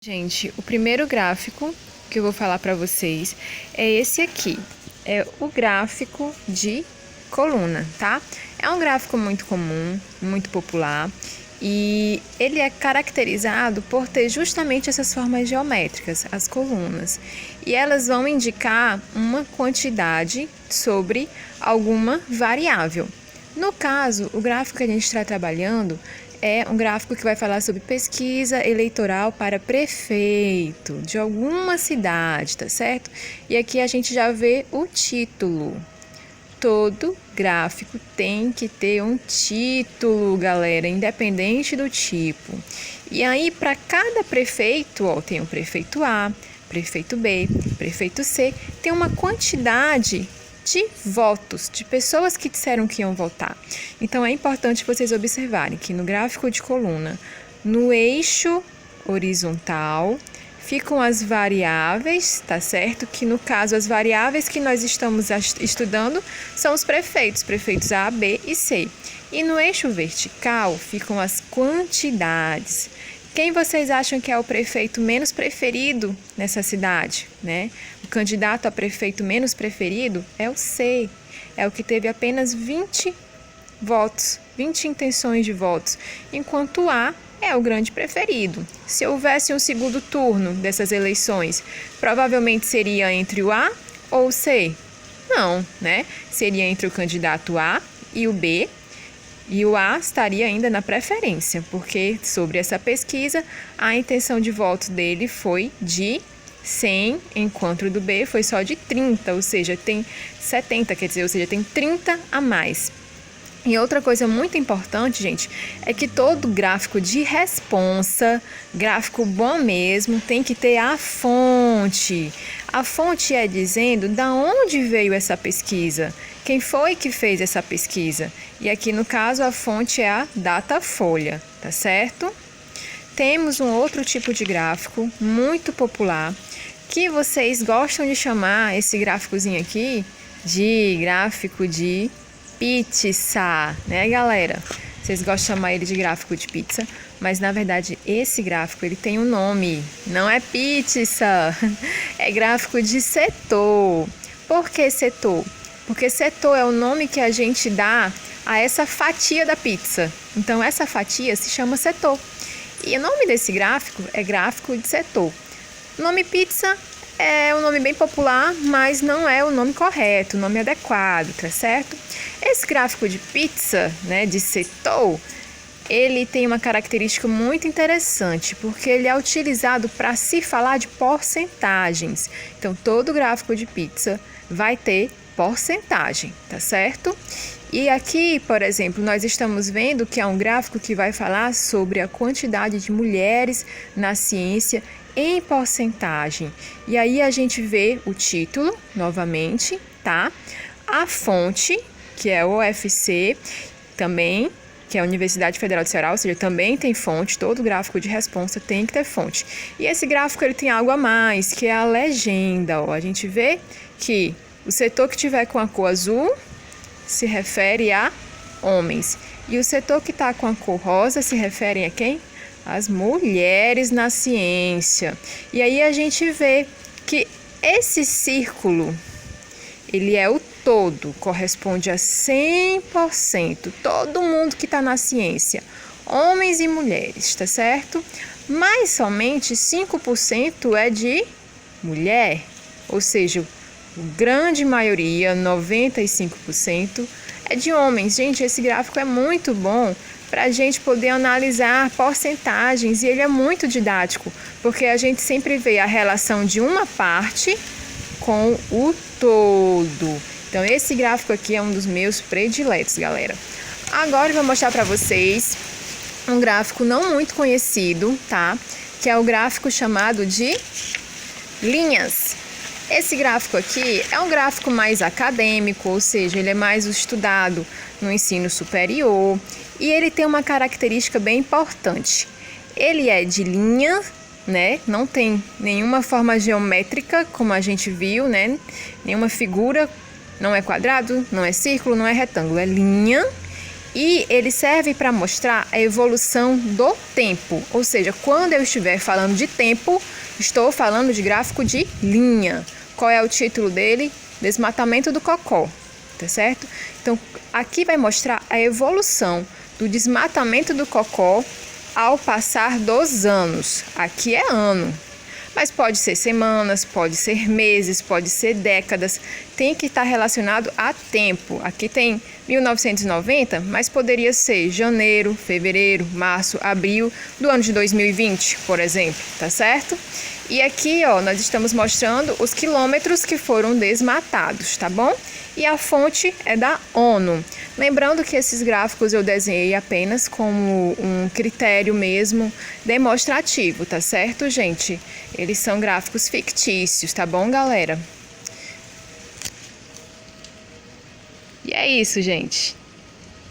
Gente, o primeiro gráfico que eu vou falar para vocês é esse aqui. É o gráfico de coluna, tá? É um gráfico muito comum, muito popular e ele é caracterizado por ter justamente essas formas geométricas, as colunas. E elas vão indicar uma quantidade sobre alguma variável. No caso, o gráfico que a gente está trabalhando é um gráfico que vai falar sobre pesquisa eleitoral para prefeito de alguma cidade, tá certo? E aqui a gente já vê o título. Todo gráfico tem que ter um título, galera, independente do tipo. E aí, para cada prefeito, ó, tem o prefeito A, prefeito B, prefeito C, tem uma quantidade de votos, de pessoas que disseram que iam votar. Então, é importante vocês observarem que no gráfico de coluna, no eixo horizontal, ficam as variáveis, tá certo? Que no caso, as variáveis que nós estamos estudando são os prefeitos A, B e C. E no eixo vertical ficam as quantidades. Quem vocês acham que é o prefeito menos preferido nessa cidade, né? O candidato a prefeito menos preferido é o C. É o que teve apenas 20 votos, 20 intenções de votos, enquanto o A é o grande preferido. Se houvesse um segundo turno dessas eleições, provavelmente seria entre o A ou o C? Não, né? Seria entre o candidato A e o B, e o A estaria ainda na preferência, porque sobre essa pesquisa, a intenção de voto dele foi de 100, enquanto o do B foi só de 30, ou seja, tem 70, quer dizer, ou seja, tem 30 a mais. E outra coisa muito importante, gente, é que todo gráfico de responsa, gráfico bom mesmo, tem que ter a fonte. A fonte é dizendo da onde veio essa pesquisa, quem foi que fez essa pesquisa. E aqui no caso a fonte é a Datafolha, tá certo? Temos um outro tipo de gráfico muito popular que vocês gostam de chamar esse gráficozinho aqui de gráfico de pizza, né, galera? Vocês gostam de chamar ele de gráfico de pizza, mas na verdade esse gráfico ele tem um nome, não é pizza, é gráfico de setor. Por que setor? Porque setor é o nome que a gente dá a essa fatia da pizza. Então essa fatia se chama setor. E o nome desse gráfico é gráfico de setor. O nome pizza é um nome bem popular, mas não é o nome correto, o nome adequado, tá certo? Esse gráfico de pizza, né, de setor, ele tem uma característica muito interessante, porque ele é utilizado para se falar de porcentagens. Então, todo gráfico de pizza vai ter porcentagem, tá certo? E aqui, por exemplo, nós estamos vendo que é um gráfico que vai falar sobre a quantidade de mulheres na ciência em porcentagem. E aí a gente vê o título, novamente, tá? A fonte, que é o UFC, também, que é a Universidade Federal do Ceará, ou seja, também tem fonte, todo gráfico de responsa tem que ter fonte. E esse gráfico ele tem algo a mais, que é a legenda. Ó. A gente vê que o setor que tiver com a cor azul se refere a homens. E o setor que está com a cor rosa se refere a quem? As mulheres na ciência. E aí a gente vê que esse círculo, ele é o todo, corresponde a 100%, todo mundo que está na ciência, homens e mulheres, tá certo? Mas somente 5% é de mulher, ou seja, a grande maioria, 95%, é de homens. Gente, esse gráfico é muito bom para a gente poder analisar porcentagens e ele é muito didático, porque a gente sempre vê a relação de uma parte com o todo. Então, esse gráfico aqui é um dos meus prediletos, galera. Agora eu vou mostrar para vocês um gráfico não muito conhecido, tá? Que é o gráfico chamado de linhas. Esse gráfico aqui é um gráfico mais acadêmico, ou seja, ele é mais estudado no ensino superior e ele tem uma característica bem importante. Ele é de linha, né? Não tem nenhuma forma geométrica, como a gente viu, né? Nenhuma figura, não é quadrado, não é círculo, não é retângulo, é linha. E ele serve para mostrar a evolução do tempo, ou seja, quando eu estiver falando de tempo, estou falando de gráfico de linha. Qual é o título dele? Desmatamento do cocó, tá certo? Então, aqui vai mostrar a evolução do desmatamento do cocó ao passar dos anos. Aqui é ano, mas pode ser semanas, pode ser meses, pode ser décadas. Tem que estar relacionado a tempo. Aqui tem 1990, mas poderia ser janeiro, fevereiro, março, abril do ano de 2020, por exemplo, tá certo? E aqui, ó, nós estamos mostrando os quilômetros que foram desmatados, tá bom? E a fonte é da ONU. Lembrando que esses gráficos eu desenhei apenas como um critério mesmo demonstrativo, tá certo, gente? Eles são gráficos fictícios, tá bom, galera? E é isso, gente.